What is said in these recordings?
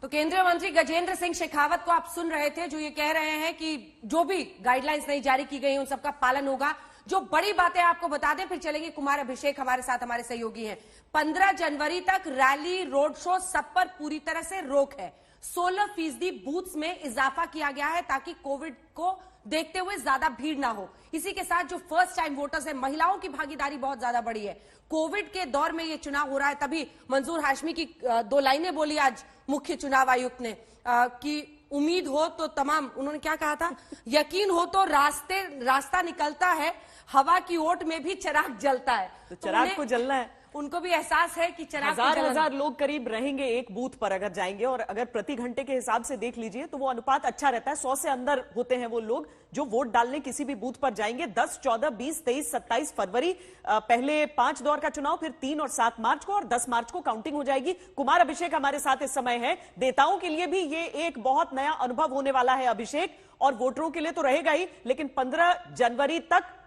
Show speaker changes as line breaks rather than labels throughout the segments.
तो केंद्रीय मंत्री गजेंद्र सिंह शेखावत को आप सुन रहे थे, जो ये कह रहे हैं कि जो भी गाइडलाइंस नहीं जारी की गई उन सबका पालन होगा। जो बड़ी बातें आपको बता दें, फिर चलेंगे कुमार अभिषेक हमारे साथ, हमारे सहयोगी हैं। 15 जनवरी तक रैली, रोड शो सब पर पूरी तरह से रोक है। 16% बूथ्स में इजाफा किया गया है ताकि कोविड को देखते हुए ज्यादा भीड़ ना हो। इसी के साथ जो फर्स्ट टाइम वोटर्स है, महिलाओं की भागीदारी बहुत ज्यादा बढ़ी है। कोविड के दौर में ये चुनाव हो रहा है, तभी मंजूर हाशमी की 2 लाइनें बोली आज मुख्य चुनाव आयुक्त ने कि उम्मीद हो तो तमाम, उन्होंने क्या कहा था, यकीन हो तो रास्ता निकलता है, हवा की ओट में भी चिराग जलता है।
तो चिराग को जलना है,
उनको भी एहसास है कि चिराग
हजार लोग करीब रहेंगे एक बूथ पर अगर जाएंगे, और अगर प्रति घंटे के हिसाब से देख लीजिए तो वो अनुपात अच्छा रहता है। 100 से अंदर होते हैं वो लोग जो वोट डालने किसी भी बूथ पर जाएंगे। 10, 14, 20, 23, 27 फरवरी पहले 5 दौर का चुनाव, फिर 3 और 7 मार्च को, और 10 मार्च को काउंटिंग हो जाएगी। कुमार अभिषेक हमारे साथ इस समय है। नेताओं के लिए भी ये एक बहुत नया अनुभव होने वाला है अभिषेक, और वोटरों के लिए तो रहेगा ही, लेकिन 15 जनवरी तक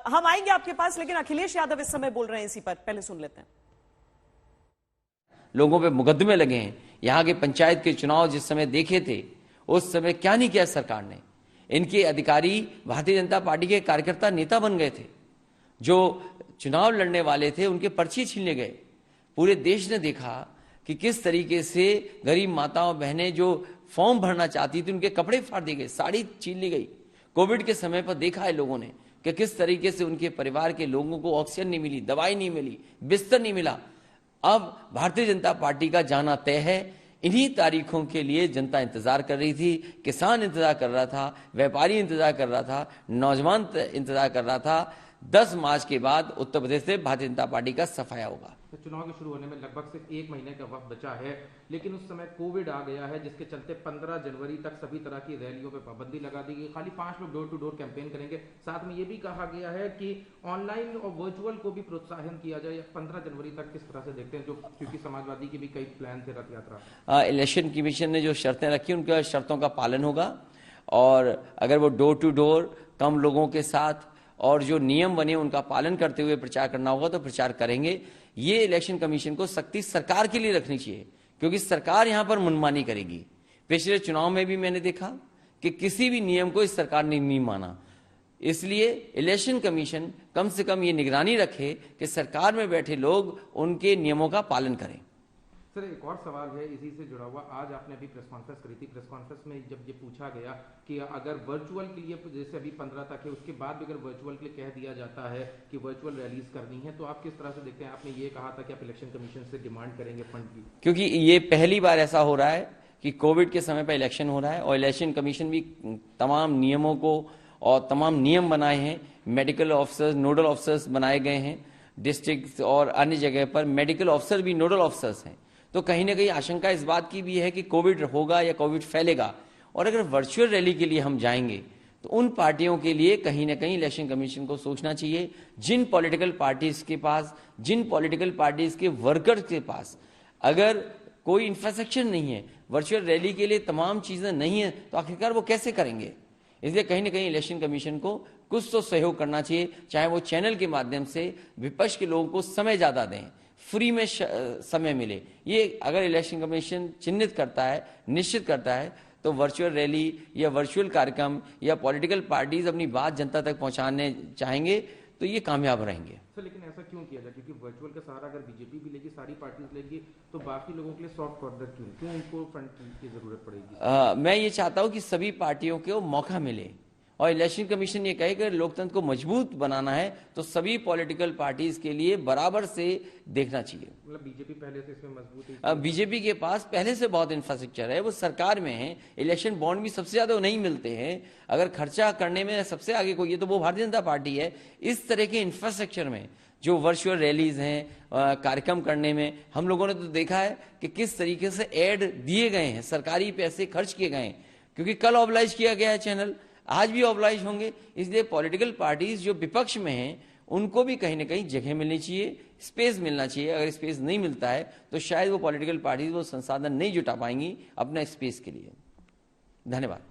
हम आएंगे आपके पास, लेकिन अखिलेश यादव इस समय बोल रहे हैं इसी पर, पहले सुन लेते हैं।
लोगों पे मुकदमे लगे हैं। यहां के पंचायत के चुनाव जिस समय देखे थे, उस समय क्या नहीं किया सरकार ने। इनके अधिकारी भारतीय जनता पार्टी के कार्यकर्ता नेता बन गए थे। जो चुनाव लड़ने वाले थे उनके पर्ची छीनने गए। पूरे देश ने देखा कि किस तरीके से गरीब माताओं बहनें जो फॉर्म भरना चाहती थी उनके कपड़े फाड़ दिए गए, साड़ी छीन ली गई। कोविड के समय पर देखा है लोगों ने कि किस तरीके से उनके परिवार के लोगों को ऑक्सीजन नहीं मिली, दवाई नहीं मिली, बिस्तर नहीं मिला। अब भारतीय जनता पार्टी का जाना तय है। इन्हीं तारीखों के लिए जनता इंतजार कर रही थी, किसान इंतजार कर रहा था, व्यापारी इंतजार कर रहा था, नौजवान इंतजार कर रहा था। 10 मार्च के बाद उत्तर प्रदेश से भारतीय जनता पार्टी का सफाया होगा।
तो चुनाव के शुरू होने में लगभग सिर्फ 1 महीने का वक्त बचा है, लेकिन उस समय कोविड आ गया है, जिसके चलते 15 जनवरी तक सभी तरह की रैलियों पे पाबंदी लगा दी गई। खाली 5 लोग डोर टू डोर कैंपेन करेंगे। साथ में ये भी कहा गया है कि ऑनलाइन और वर्चुअल को भी प्रोत्साहन किया जाए। 15 जनवरी तक किस तरह से देखते हैं, जो क्योंकि समाजवादी के भी कई प्लान थे रथ यात्रा।
इलेक्शन कमीशन ने जो शर्तें रखी उनका शर्तों का पालन होगा, और अगर वो डोर टू डोर कम लोगों के साथ और जो नियम बने उनका पालन करते हुए प्रचार करना होगा तो प्रचार करेंगे। ये इलेक्शन कमीशन को सख्ती सरकार के लिए रखनी चाहिए, क्योंकि सरकार यहां पर मनमानी करेगी। पिछले चुनाव में भी मैंने देखा कि किसी भी नियम को इस सरकार ने नहीं माना। इसलिए इलेक्शन कमीशन कम से कम ये निगरानी रखे कि सरकार में बैठे लोग उनके नियमों का पालन करें।
सर, एक और सवाल है इसी से जुड़ा हुआ। आज आपने अभी प्रेस कॉन्फ्रेंस करी थी। प्रेस कॉन्फ्रेंस में जब ये पूछा गया कि अगर वर्चुअल के लिए, जैसे अभी 15 तक है, उसके बाद भी अगर वर्चुअल के लिए कह दिया जाता है कि वर्चुअल रैलीज करनी है, तो आप किस तरह से देखते हैं? आपने ये कहा था कि आप इलेक्शन कमीशन से डिमांड करेंगे फंड की,
क्योंकि ये पहली बार ऐसा हो रहा है कि कोविड के समय पर इलेक्शन हो रहा है, और इलेक्शन कमीशन भी तमाम नियमों को और तमाम नियम बनाए हैं। मेडिकल ऑफिसर्स, नोडल ऑफिसर्स बनाए गए हैं। डिस्ट्रिक्ट और अन्य जगह पर मेडिकल ऑफिसर भी नोडल ऑफिसर्स हैं। तो कहीं ना कहीं आशंका इस बात की भी है कि कोविड होगा या कोविड फैलेगा, और अगर वर्चुअल रैली के लिए हम जाएंगे तो उन पार्टियों के लिए कहीं ना कहीं इलेक्शन कमीशन को सोचना चाहिए। जिन पॉलिटिकल पार्टीज के पास, जिन पॉलिटिकल पार्टीज के वर्कर्स के पास अगर कोई इंफ्रास्ट्रक्चर नहीं है, वर्चुअल रैली के लिए तमाम चीजें नहीं है, तो आखिरकार वो कैसे करेंगे? इसलिए कहीं ना कहीं इलेक्शन कमीशन को कुछ तो सहयोग करना चाहिए, चाहे वो चैनल के माध्यम से विपक्ष के लोगों को समय ज्यादा दें, फ्री में समय मिले। ये अगर इलेक्शन कमीशन चिन्हित करता है, निश्चित करता है, तो वर्चुअल रैली या वर्चुअल कार्यक्रम या पॉलिटिकल पार्टीज अपनी बात जनता तक पहुंचाने चाहेंगे तो ये कामयाब रहेंगे।
सर, लेकिन ऐसा क्यों किया जाए? क्योंकि वर्चुअल का सहारा अगर बीजेपी भी लेगी, सारी पार्टीज लेगी, तो बाकी लोगों के लिए सॉफ्ट कॉर्नर क्यों उनको फंड की जरूरत पड़ेगी?
मैं ये चाहता हूं कि सभी पार्टियों को मौका मिले, और इलेक्शन कमीशन ये कहे कि लोकतंत्र को मजबूत बनाना है तो सभी पॉलिटिकल पार्टीज के लिए बराबर से देखना चाहिए।
मतलब बीजेपी पहले से इसमें मजबूत है?
बीजेपी के पास पहले से बहुत इंफ्रास्ट्रक्चर है, वो सरकार में है। इलेक्शन बॉन्ड भी सबसे ज्यादा नहीं मिलते हैं। अगर खर्चा करने में सबसे आगे कोई है तो वो भारतीय जनता पार्टी है। इस तरह के इंफ्रास्ट्रक्चर में जो वर्चुअल रैलीज हैं, कार्यक्रम करने में, हम लोगों ने तो देखा है कि किस तरीके से एड दिए गए हैं, सरकारी पैसे खर्च किए गए हैं, क्योंकि कल ऑबलाइज किया गया है चैनल, आज भी ऑबलाइज होंगे। इसलिए पॉलिटिकल पार्टीज जो विपक्ष में हैं उनको भी कहीं ना कहीं जगह मिलनी चाहिए, स्पेस मिलना चाहिए। अगर स्पेस नहीं मिलता है तो शायद वो पॉलिटिकल पार्टीज वो संसाधन नहीं जुटा पाएंगी अपना स्पेस के लिए। धन्यवाद।